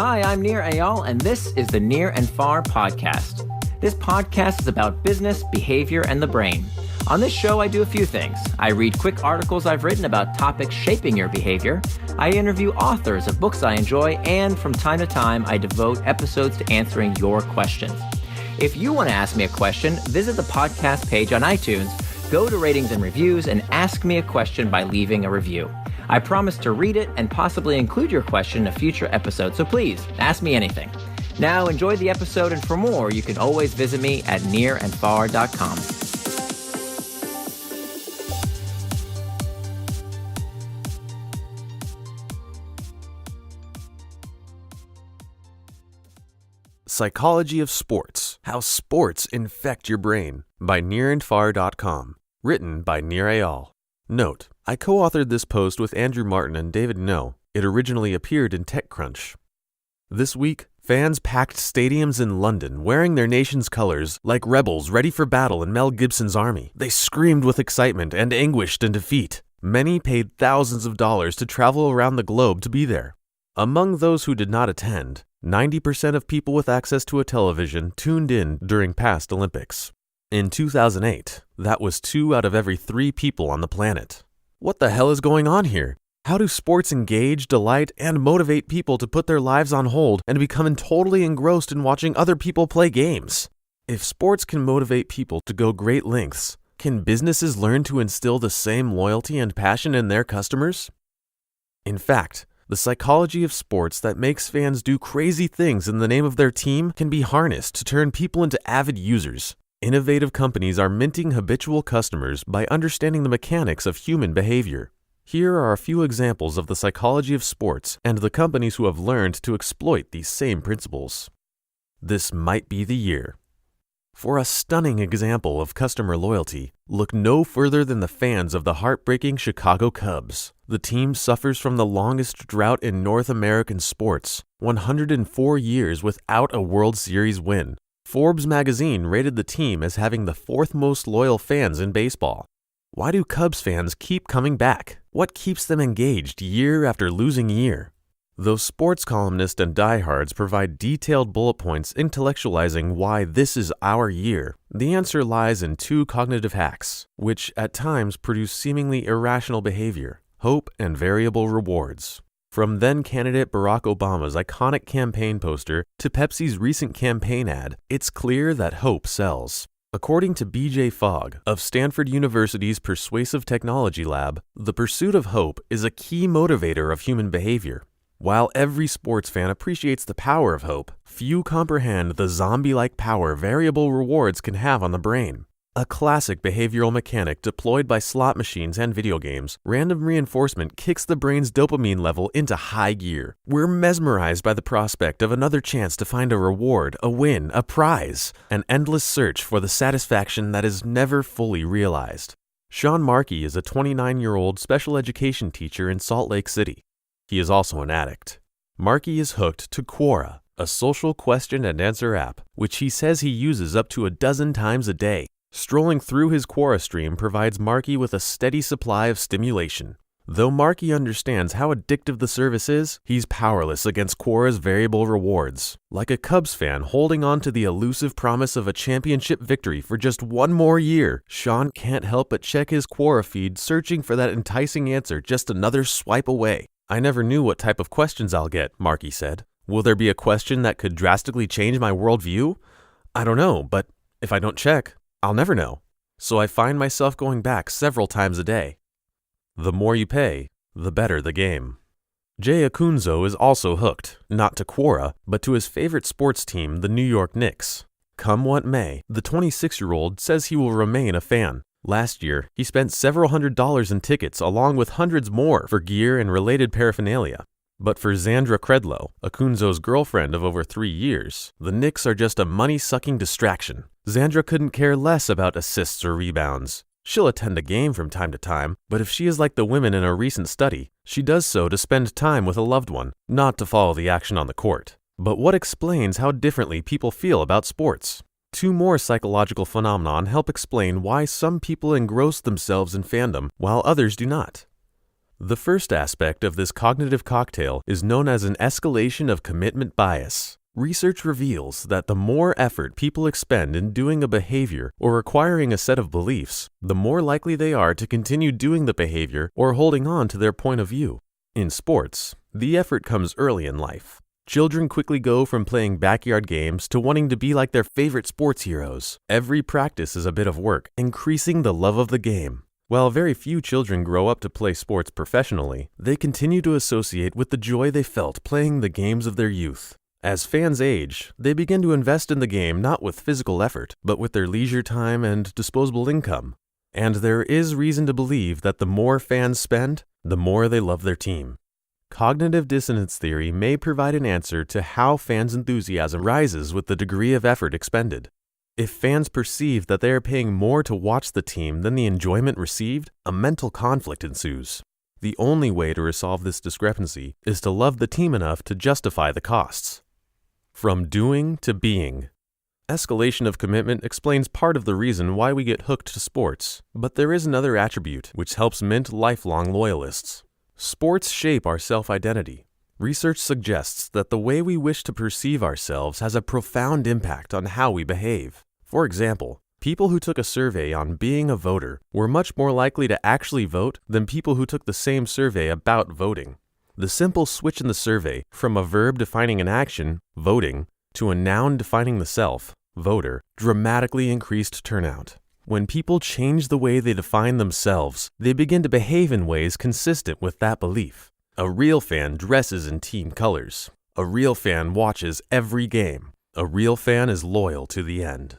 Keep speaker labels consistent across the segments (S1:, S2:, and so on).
S1: Hi, I'm Nir Eyal, and this is the Near&Far podcast. This podcast is about business, behavior, and the brain. On this show, I do a few things. I read quick articles I've written about topics shaping your behavior. I interview authors of books I enjoy, and from time to time, I devote episodes to answering your questions. If you want to ask me a question, visit the podcast page on iTunes, go to ratings and reviews, and ask me a question by leaving a review. I promise to read it and possibly include your question in a future episode, so please, ask me anything. Now, enjoy the episode, and for more, you can always visit me at near&far.com.
S2: Psychology of Sports: How Sports Infect Your Brain by near&far.com. Written by Nir Eyal. Note: I co-authored this post with Andrew Martin and David No. It originally appeared in TechCrunch. This week, fans packed stadiums in London wearing their nation's colors like rebels ready for battle in Mel Gibson's army. They screamed with excitement and anguished in defeat. Many paid thousands of dollars to travel around the globe to be there. Among those who did not attend, 90% of people with access to a television tuned in during past Olympics. In 2008, that was 2 out of every 3 people on the planet. What the hell is going on here? How do sports engage, delight, and motivate people to put their lives on hold and become totally engrossed in watching other people play games? If sports can motivate people to go great lengths, can businesses learn to instill the same loyalty and passion in their customers? In fact, the psychology of sports that makes fans do crazy things in the name of their team can be harnessed to turn people into avid users. Innovative companies are minting habitual customers by understanding the mechanics of human behavior. Here are a few examples of the psychology of sports and the companies who have learned to exploit these same principles. This might be the year. For a stunning example of customer loyalty, look no further than the fans of the heartbreaking Chicago Cubs. The team suffers from the longest drought in North American sports, 104 years without a World Series win. Forbes magazine rated the team as having the 4th most loyal fans in baseball. Why do Cubs fans keep coming back? What keeps them engaged year after losing year? Though sports columnists and diehards provide detailed bullet points intellectualizing why this is our year, the answer lies in 2 cognitive hacks, which at times produce seemingly irrational behavior: hope and variable rewards. From then-candidate Barack Obama's iconic campaign poster to Pepsi's recent campaign ad, it's clear that hope sells. According to B.J. Fogg of Stanford University's Persuasive Technology Lab, the pursuit of hope is a key motivator of human behavior. While every sports fan appreciates the power of hope, few comprehend the zombie-like power variable rewards can have on the brain. A classic behavioral mechanic deployed by slot machines and video games, random reinforcement kicks the brain's dopamine level into high gear. We're mesmerized by the prospect of another chance to find a reward, a win, a prize, an endless search for the satisfaction that is never fully realized. Sean Markey is a 29-year-old special education teacher in Salt Lake City. He is also an addict. Markey is hooked to Quora, a social question and answer app, which he says he uses up to 12 times a day. Strolling through his Quora stream provides Markey with a steady supply of stimulation. Though Markey understands how addictive the service is, he's powerless against Quora's variable rewards. Like a Cubs fan holding on to the elusive promise of a championship victory for just 1 more year, Sean can't help but check his Quora feed searching for that enticing answer just another swipe away. "I never knew what type of questions I'll get," Markey said. "Will there be a question that could drastically change my worldview? I don't know, but if I don't check, I'll never know. So I find myself going back several times a day." The more you pay, the better the game. Jay Acunzo is also hooked, not to Quora, but to his favorite sports team, the New York Knicks. Come what may, the 26-year-old says he will remain a fan. Last year, he spent several $100s in tickets along with hundreds more for gear and related paraphernalia. But for Xandra Credlow, Acunzo's girlfriend of over 3 years, the Knicks are just a money-sucking distraction. Xandra couldn't care less about assists or rebounds. She'll attend a game from time to time, but if she is like the women in a recent study, she does so to spend time with a loved one, not to follow the action on the court. But what explains how differently people feel about sports? 2 more psychological phenomena help explain why some people engross themselves in fandom while others do not. The first aspect of this cognitive cocktail is known as an escalation of commitment bias. Research reveals that the more effort people expend in doing a behavior or acquiring a set of beliefs, the more likely they are to continue doing the behavior or holding on to their point of view. In sports, the effort comes early in life. Children quickly go from playing backyard games to wanting to be like their favorite sports heroes. Every practice is a bit of work, increasing the love of the game. While very few children grow up to play sports professionally, they continue to associate with the joy they felt playing the games of their youth. As fans age, they begin to invest in the game not with physical effort, but with their leisure time and disposable income. And there is reason to believe that the more fans spend, the more they love their team. Cognitive dissonance theory may provide an answer to how fans' enthusiasm rises with the degree of effort expended. If fans perceive that they are paying more to watch the team than the enjoyment received, a mental conflict ensues. The only way to resolve this discrepancy is to love the team enough to justify the costs. From doing to being. Escalation of commitment explains part of the reason why we get hooked to sports, but there is another attribute which helps mint lifelong loyalists. Sports shape our self-identity. Research suggests that the way we wish to perceive ourselves has a profound impact on how we behave. For example, people who took a survey on being a voter were much more likely to actually vote than people who took the same survey about voting. The simple switch in the survey from a verb defining an action, voting, to a noun defining the self, voter, dramatically increased turnout. When people change the way they define themselves, they begin to behave in ways consistent with that belief. A real fan dresses in team colors. A real fan watches every game. A real fan is loyal to the end.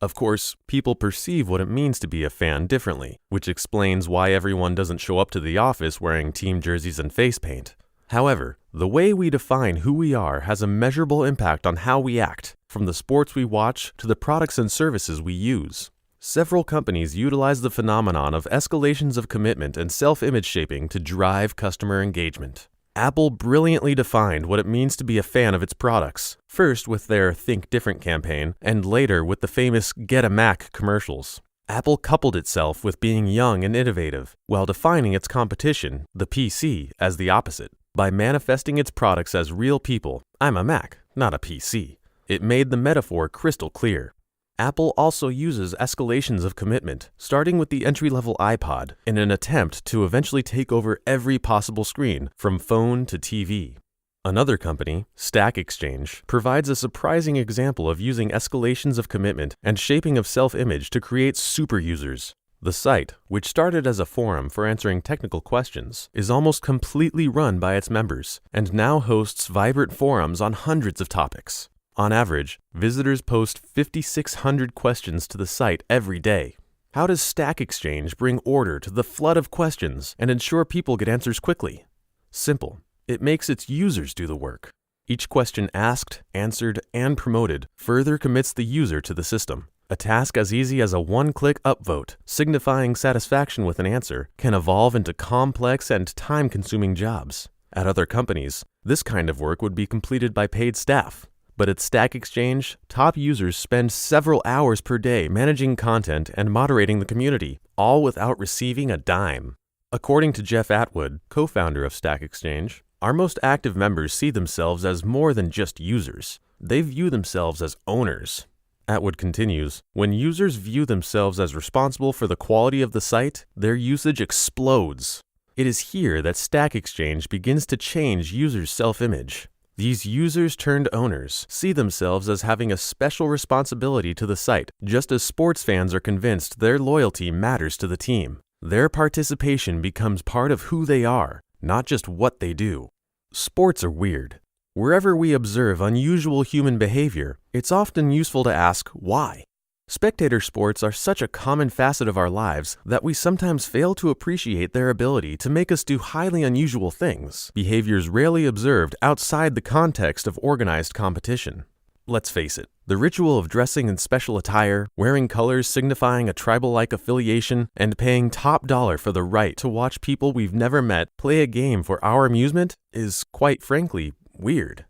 S2: Of course, people perceive what it means to be a fan differently, which explains why everyone doesn't show up to the office wearing team jerseys and face paint. However, the way we define who we are has a measurable impact on how we act, from the sports we watch to the products and services we use. Several companies utilize the phenomenon of escalations of commitment and self-image shaping to drive customer engagement. Apple brilliantly defined what it means to be a fan of its products, first with their Think Different campaign, and later with the famous Get a Mac commercials. Apple coupled itself with being young and innovative, while defining its competition, the PC, as the opposite. By manifesting its products as real people, I'm a Mac, not a PC. It made the metaphor crystal clear. Apple also uses escalations of commitment, starting with the entry-level iPod, in an attempt to eventually take over every possible screen, from phone to TV. Another company, Stack Exchange, provides a surprising example of using escalations of commitment and shaping of self-image to create super users. The site, which started as a forum for answering technical questions, is almost completely run by its members, and now hosts vibrant forums on hundreds of topics. On average, visitors post 5,600 questions to the site every day. How does Stack Exchange bring order to the flood of questions and ensure people get answers quickly? Simple. It makes its users do the work. Each question asked, answered, and promoted further commits the user to the system. A task as easy as a one-click upvote, signifying satisfaction with an answer, can evolve into complex and time-consuming jobs. At other companies, this kind of work would be completed by paid staff. But at Stack Exchange, top users spend several hours per day managing content and moderating the community, all without receiving a dime. According to Jeff Atwood, co-founder of Stack Exchange, our most active members see themselves as more than just users. They view themselves as owners. Atwood continues, when users view themselves as responsible for the quality of the site, their usage explodes. It is here that Stack Exchange begins to change users' self-image. These users-turned-owners see themselves as having a special responsibility to the site, just as sports fans are convinced their loyalty matters to the team. Their participation becomes part of who they are, not just what they do. Sports are weird. Wherever we observe unusual human behavior, it's often useful to ask why. Spectator sports are such a common facet of our lives that we sometimes fail to appreciate their ability to make us do highly unusual things, behaviors rarely observed outside the context of organized competition. Let's face it, the ritual of dressing in special attire, wearing colors signifying a tribal-like affiliation, and paying top dollar for the right to watch people we've never met play a game for our amusement is, quite frankly, weird.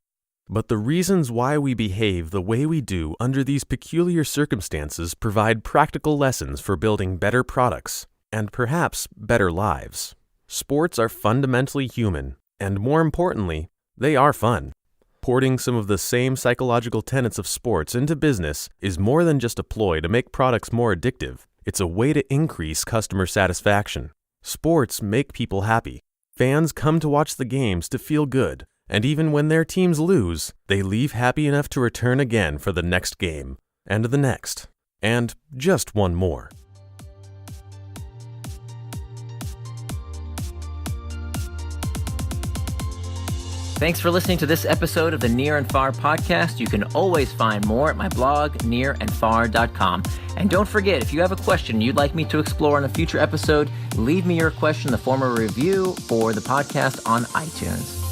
S2: But the reasons why we behave the way we do under these peculiar circumstances provide practical lessons for building better products and perhaps better lives. Sports are fundamentally human, and more importantly, they are fun. Porting some of the same psychological tenets of sports into business is more than just a ploy to make products more addictive. It's a way to increase customer satisfaction. Sports make people happy. Fans come to watch the games to feel good, and even when their teams lose, they leave happy enough to return again for the next game, and the next, and just one more.
S1: Thanks for listening to this episode of the Near&Far podcast. You can always find more at my blog, near&far.com. And don't forget, if you have a question you'd like me to explore in a future episode, leave me your question in the form of a review for the podcast on iTunes.